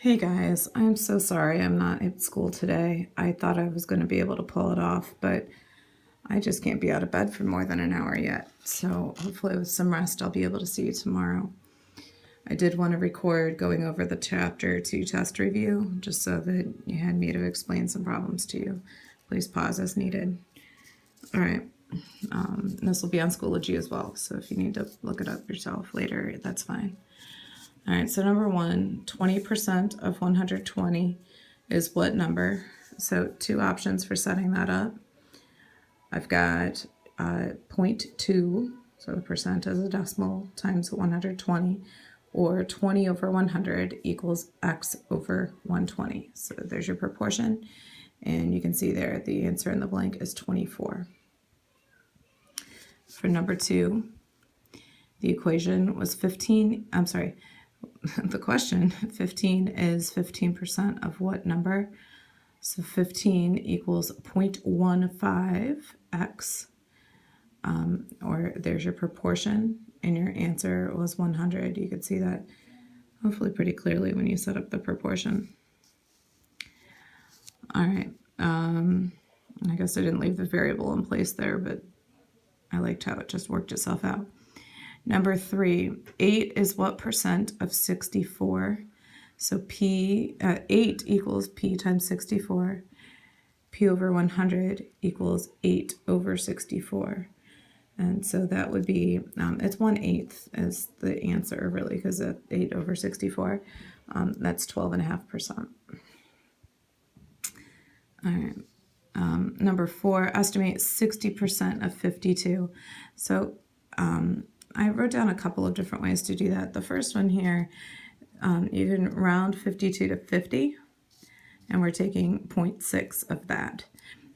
Hey guys, I'm so sorry I'm not at school today. I thought I was going to be able to pull it off, but I just can't be out of bed for more than an hour yet. So hopefully with some rest, I'll be able to see you tomorrow. I did want to record going over the chapter 2 test review, just so that you had me to explain some problems to you. Please pause as needed. All right. This will be on Schoology as well, so if you need to look it up yourself later, that's fine. All right, so number one, 20% of 120 is what number? So two options for setting that up. I've got 0.2, so the percent as a decimal, times 120, or 20 over 100 equals x over 120. So there's your proportion, and you can see there the answer in the blank is 24. For number two, the equation was 15, I'm sorry, the question, 15 is 15% of what number? So 15 equals 0.15x, or there's your proportion, and your answer was 100. You could see that hopefully pretty clearly when you set up the proportion. All right, I guess I didn't leave the variable in place there, but I liked how it just worked itself out. Number three, 8 is what percent of 64? So 8 equals p times 64. P over 100 equals 8 over 64. And so that would be, it's 1/8 is the answer really, because 8 over 64, that's 12.5%. All right. Number four, estimate 60% of 52. So I wrote down a couple of different ways to do that. The first one here, you can round 52 to 50, and we're taking 0.6 of that.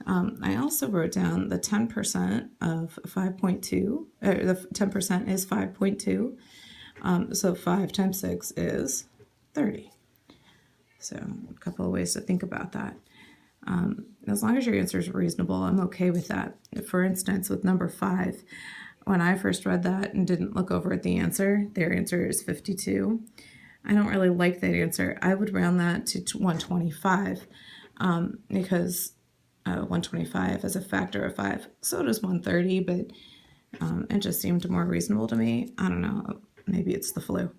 I also wrote down the 10% of 5.2, or the 10% is 5.2, so 5 times 6 is 30. So a couple of ways to think about that. As long as your answer is reasonable, I'm okay with that. For instance, with number 5, when I first read that and didn't look over at the answer, their answer is 52. I don't really like that answer. I would round that to 125 because 125 is a factor of 5. So does 130, but it just seemed more reasonable to me. I don't know. Maybe it's the flu.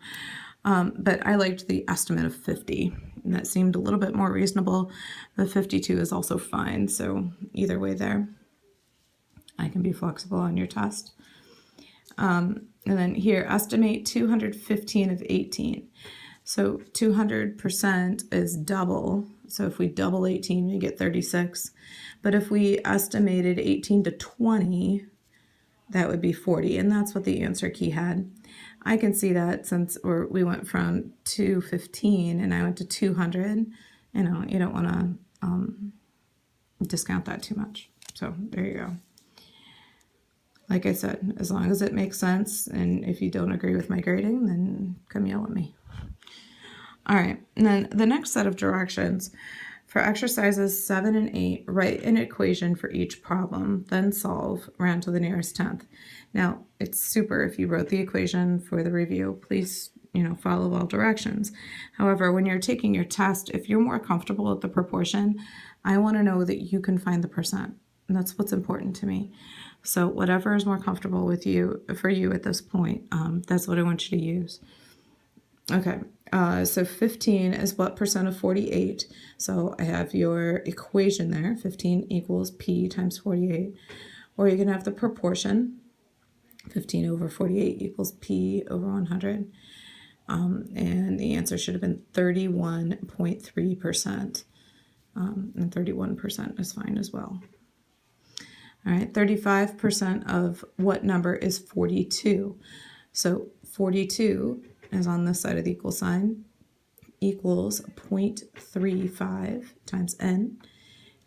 But I liked the estimate of 50. And that seemed a little bit more reasonable. The 52 is also fine. So either way there, I can be flexible on your test. And then here, estimate 215 of 18. So 200% is double. So if we double 18, we get 36. But if we estimated 18 to 20, that would be 40. And that's what the answer key had. I can see that since we went from 215 and I went to 200. You know, you don't want to discount that too much. So there you go. Like I said, as long as it makes sense, and if you don't agree with my grading, then come yell at me. All right, and then the next set of directions for exercises 7 and 8, write an equation for each problem, then solve, round to the nearest tenth. Now, it's super if you wrote the equation for the review. Please, follow all directions. However, when you're taking your test, if you're more comfortable with the proportion, I want to know that you can find the percent. And that's what's important to me. So whatever is more comfortable with you, for you at this point, that's what I want you to use. Okay, so 15 is what percent of 48? So I have your equation there, 15 equals p times 48. Or you can have the proportion, 15 over 48 equals p over 100. And the answer should have been 31.3%. And 31% is fine as well. All right, 35% of what number is 42? So 42 is on this side of the equal sign, equals 0.35 times n.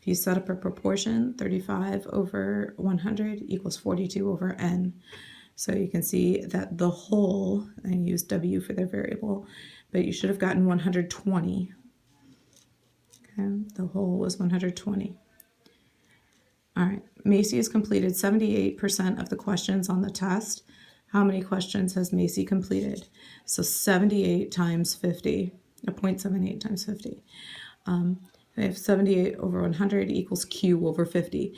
If you set up a proportion, 35 over 100 equals 42 over n. So you can see that the whole, I used w for their variable, but you should have gotten 120. Okay, the whole was 120. All right, Macy has completed 78% of the questions on the test. How many questions has Macy completed? So 78 times 50 a 0.78 times 50. We have 78 over 100 equals Q over 50.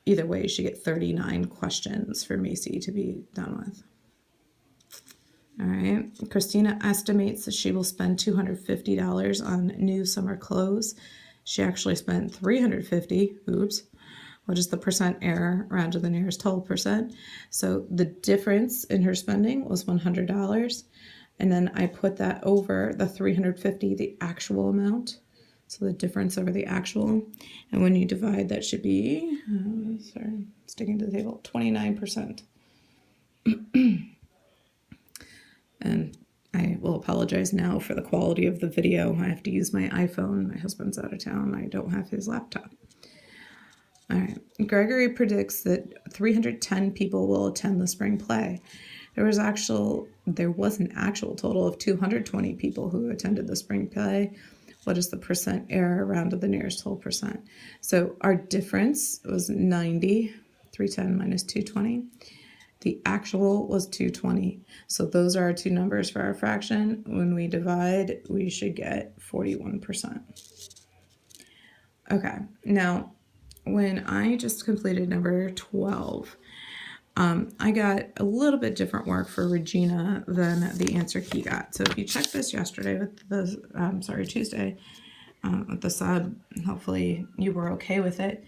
Either way, you should get 39 questions for Macy to be done with. All right, Christina estimates that she will spend $250 on new summer clothes. She actually spent $350. Oops. What is the percent error? Round to the nearest whole percent. So the difference in her spending was $100. And then I put that over the $350, the actual amount. So the difference over the actual. And when you divide, that should be, sorry, sticking to the table, 29%. And I will apologize now for the quality of the video. I have to use my iPhone. My husband's out of town. I don't have his laptop. All right. Gregory predicts that 310 people will attend the spring play. There was an actual total of 220 people who attended the spring play. What is the percent error? Round to the nearest whole percent. So our difference was 90. 310 minus 220. The actual was 220. So those are our two numbers for our fraction. When we divide, we should get 41%. Okay, now when I just completed number 12, I got a little bit different work for Regina than the answer key got. So if you checked this yesterday with the, Tuesday with the sub, hopefully you were okay with it.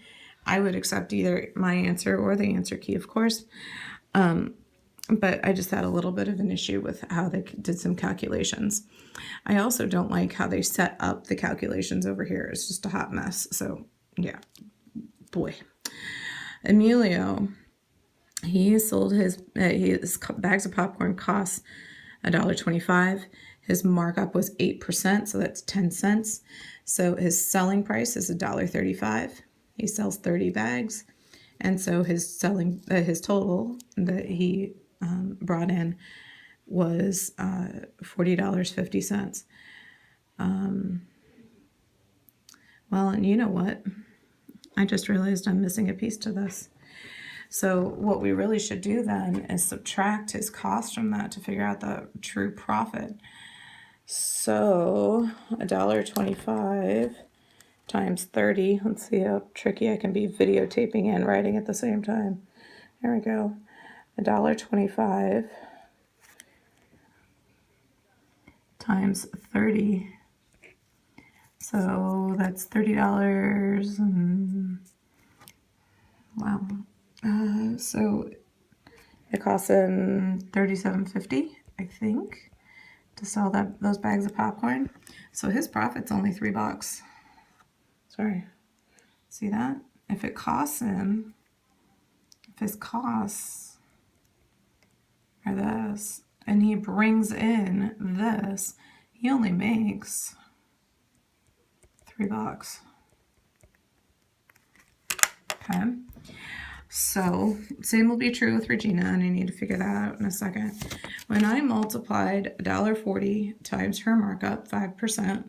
I would accept either my answer or the answer key, of course. But I just had a little bit of an issue with how they did some calculations. I also don't like how they set up the calculations over here. It's just a hot mess. So yeah, boy. Emilio, he sold his bags of popcorn costs $1.25. His markup was 8%, so that's 10 cents. So his selling price is $1.35. He sells 30 bags. And so his total that he brought in was $40.50. Well, and you know what? I just realized I'm missing a piece to this. So what we really should do then is subtract his cost from that to figure out the true profit. So $1.25 times 30. Let's see how tricky I can be videotaping and writing at the same time. There we go. $1.25 times 30. So that's $30 and wow. So it costs him $37.50, I think, to sell those bags of popcorn. So his profit's only $3. Sorry. See that? If his costs are this, and he brings in this, he only makes $3. Okay. So same will be true with Regina, and I need to figure that out in a second. When I multiplied $1.40 times her markup, 5%,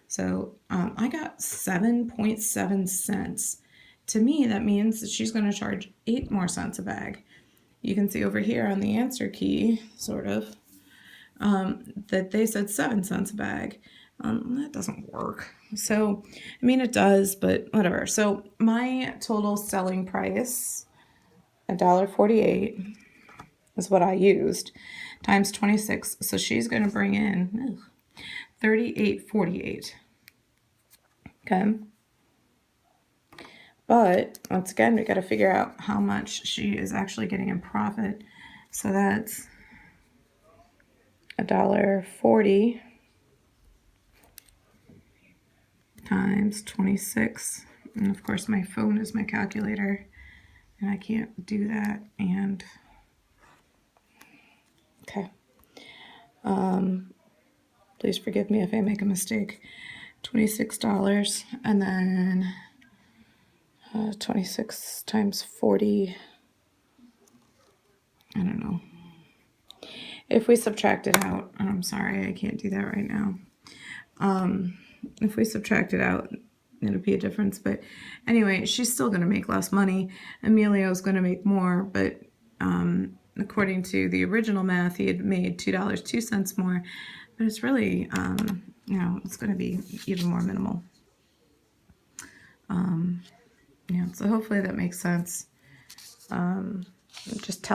so I got 7.7 cents. To me, that means that she's going to charge 8 more cents a bag. You can see over here on the answer key, sort of, that they said 7 cents a bag. That doesn't work. So, I mean, it does, but whatever. So my total selling price, $1.48, is what I used, times 26. So she's going to bring in $38.48. Okay. But once again, we got to figure out how much she is actually getting in profit. So that's $1.40 times 26. And of course, my phone is my calculator, and I can't do that. And okay. Please forgive me if I make a mistake. $26, and then 26 times 40. I don't know. If we subtract it out, and I'm sorry, I can't do that right now. If we subtract it out, it'll be a difference. But anyway, she's still going to make less money. Emilio's going to make more, but according to the original math, he had made $2.02 more. But it's really, it's going to be even more minimal. Yeah, so hopefully that makes sense. Just tell